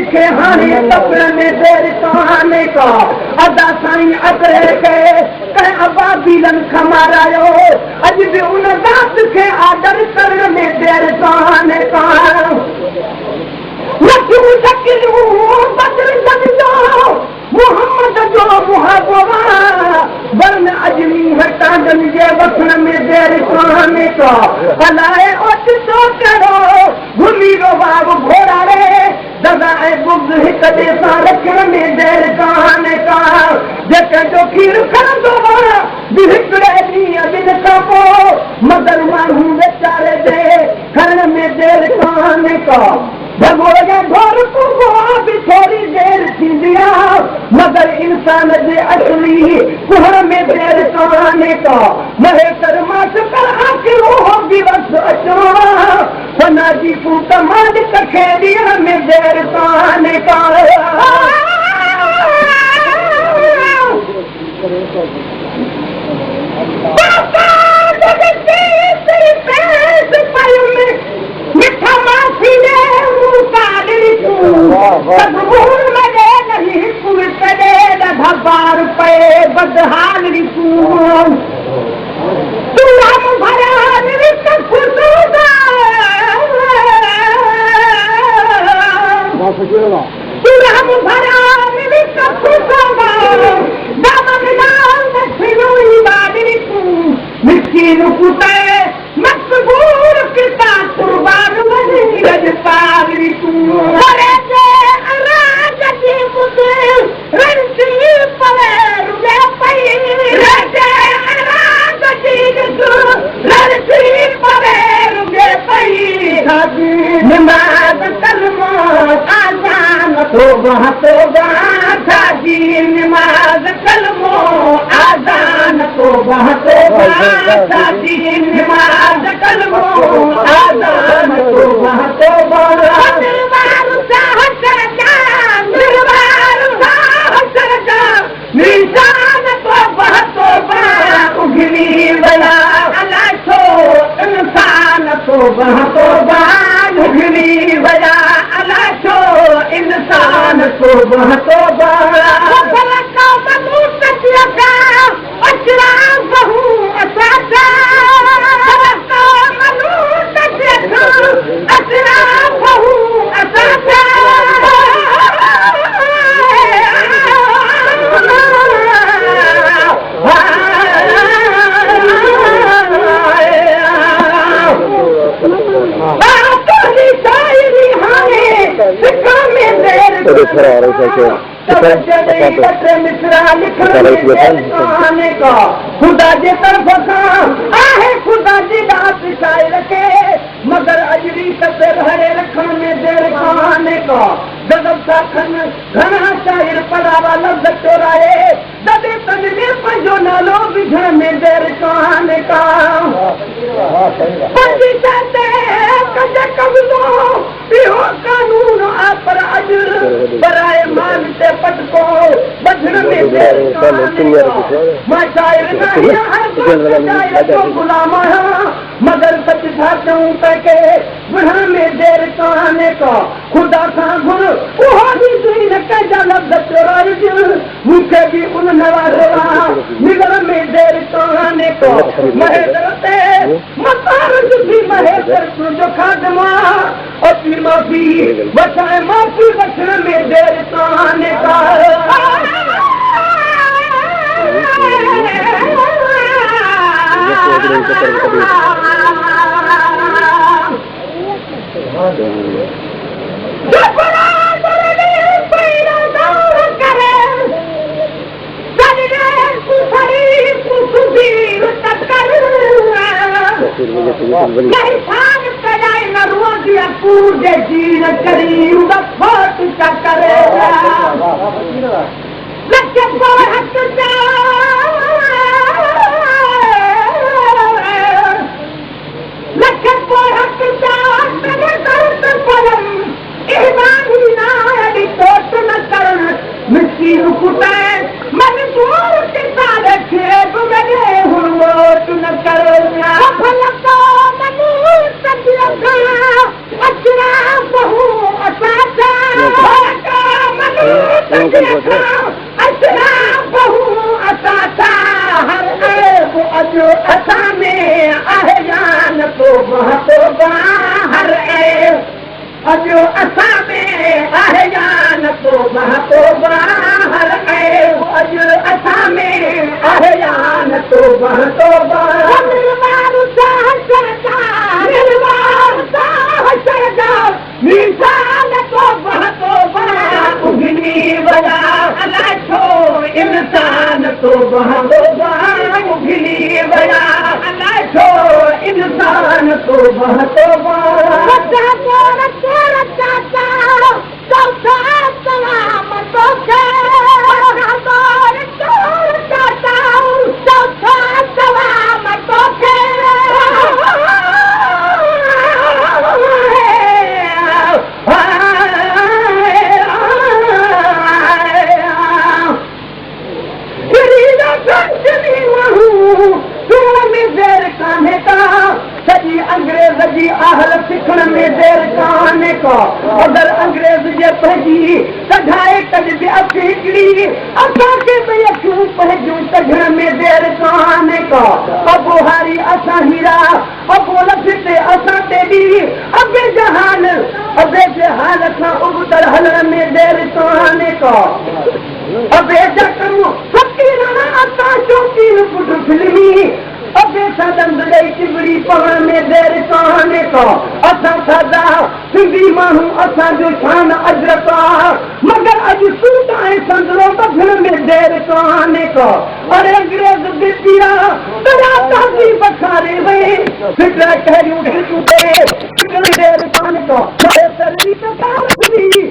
के हाणे कपड़े में देर कहाने का अदा साईं अदरे के कह अबादीलन खमारायो अज भी उन जात के आदर करण में देर कहाने का नक्यू शकिलू बदल जगदो मोहम्मद जो मुहाबोरा वरन अजमी हटांगन जे वखन में देर कहाने का हलाए ओट तो करो घुमी रो बाब घोड़ा रे दादा ए बुग्ध हिक दे सा रखण में देर कहाने का जेके जो खीर खंदो बिहकड़े दी अबिन का पो मगर मानू बेचारे दे खरण में देर कहाने का भगोया घर को भी थोड़ी देर थी दिया मगर इंसान जे असली कुहर में देर कहाने का महे कर मास कर आखिर हो दिवस अचवा फना जी पूत मालिक खेड़िया में देर कहाने का मिठा माफी ने मुकादरी तू सदबूर मरे नहीं कुल करे धबार पे बदहाल तू तू हम भरा नित खुदा तू हम भरा नित खुदा दामन नाम छिनुई बादरी तू मिस्कीन कुते मकबूर किता कुर्बान बनी रज पागरी तू करे जे राज की मुझे रंसी पवे रुले पई रजे राज की तू रंसी पवे रुले पई नमाज कलमा आजान तोबा थाजी नमाज कलमो आजान तोबा थाजी नमाज कलमो आजान तोबा दरबार साहब निशान तोबा उगली बला अल्लाह छो इंसान तोबा उगली बला अल्लाह छो इंसान तोबा का मनु सत्या अचरा बहु असासा का मनु सत्या अचरा बहु असासा खुदा जे तरफ आहे खुदा जी दात शायर के मगर अजरी कते हरे रखण में देर कहाने का जब साखन घना शायर पढ़ावा लफ्ज चोराए दबे तजने पंजो नालो विझण में देर कहाने का पंजी चाहते कजे कबलो इहो कानून आ पर अज बराए मान से पटको बधण में देर कहाने का मैं शायर नहीं हर को गुलाम मगर सच था के बुढ़ा में देर कहाने का खुदा का गुर वो भी दुई न के जलब चोराई मुझे भी उन नवाज़ा निगर में देर कहाने को महेंद्रते मतार जुदी महेंद्र जो खादमा अपनी माफी बचाए माफी बचने में देर कहाने का पूरे जीन करी फोट करे अजो असां में आहे जान तो महतोबा हर ऐब अजो असां में आहे जान तो महतोबा निर्वाण साह सरदा निर्वाण साह सरदा मिसाल तो महतोबा उगनी वला अला छो इंसान तो महतोबा उगनी वला अला छो इंसान तो महतोबा अंग्रेज जी आहल सिखण में देर कान्हे को अगर अंग्रेज जे पंहिंजी कढाए कढबी अखिड़ी असांखे बि अखियूं पंहिंजूं कढण में देर कान्हे को अबो हारी असां हीरा अबो लथे असां ते बि अबे जे हाल सां उबतड़ हलण में देर कान्हे को अबे जा करूं फकीर असां शौकीन पुट फिल्मी अबे सदन दई चिबड़ी पवण में देर कान्हे को असां सादा सिंधी माण्हू असांजो शान अजरत आहे मगर अॼु सूट ऐं संदरो बधण में देर कान्हे को अरे अंग्रेज दिया तरा ताज़ी बखारे वई फिक्र कहियूं ढिकूं देर कान्हे को सरी तकारी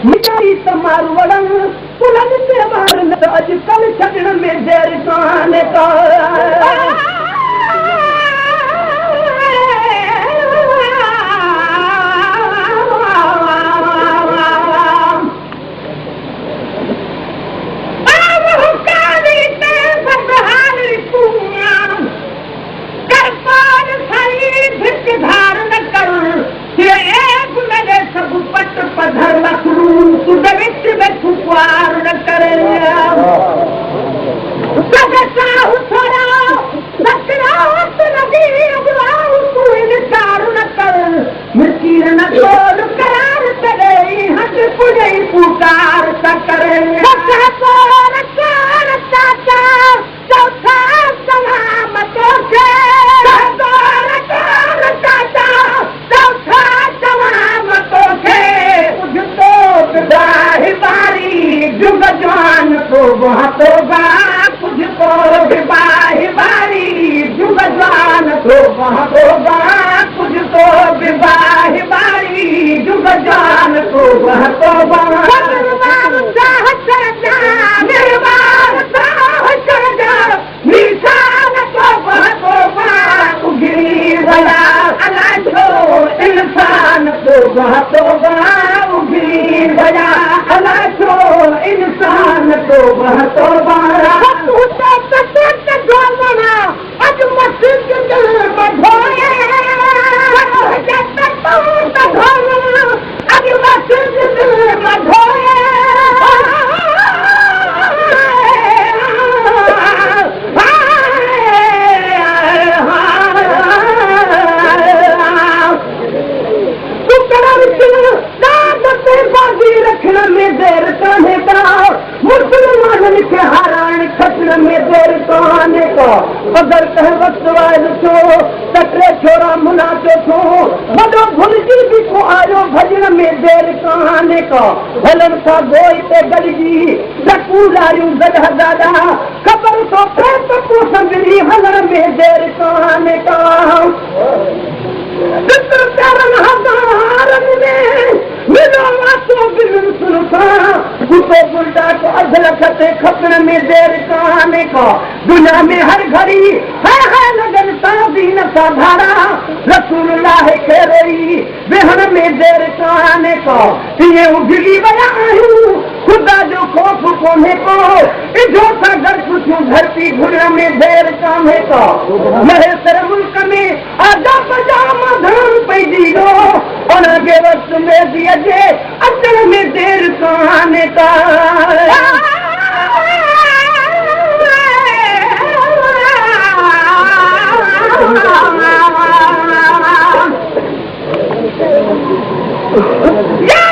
मिटाई तमारू वड़न पुलन ते वार न अॼुकल्ह छॾण में देर कान्हे को अगर कह वक्त वाइल छो तटे छोरा मुनाफे छो वॾो भुलिजी बि को आयो भॼण में देर कान्हे को हलण सां गोई ते गॾिजी सकूलारियूं गॾ दादा ख़बर थो पए त को संगरी हलण में देर कान्हे को खपण में देर कान्हे को दुनिया में हर घड़ी है लगन ताज़ीन सा धारा रसूल लाहे खे रोई वेहण में देर कान्हे को इहे उघड़ी विया आहियूं खुदा जो खौफ कोन्हे को इजो सां गॾु पुछूं धरती घुरण में देर कान्हे को महेसर मुल्क में आजा पजामा धाम पइजी वियो उनके वक्त में दिया जे अचल में देर काने का या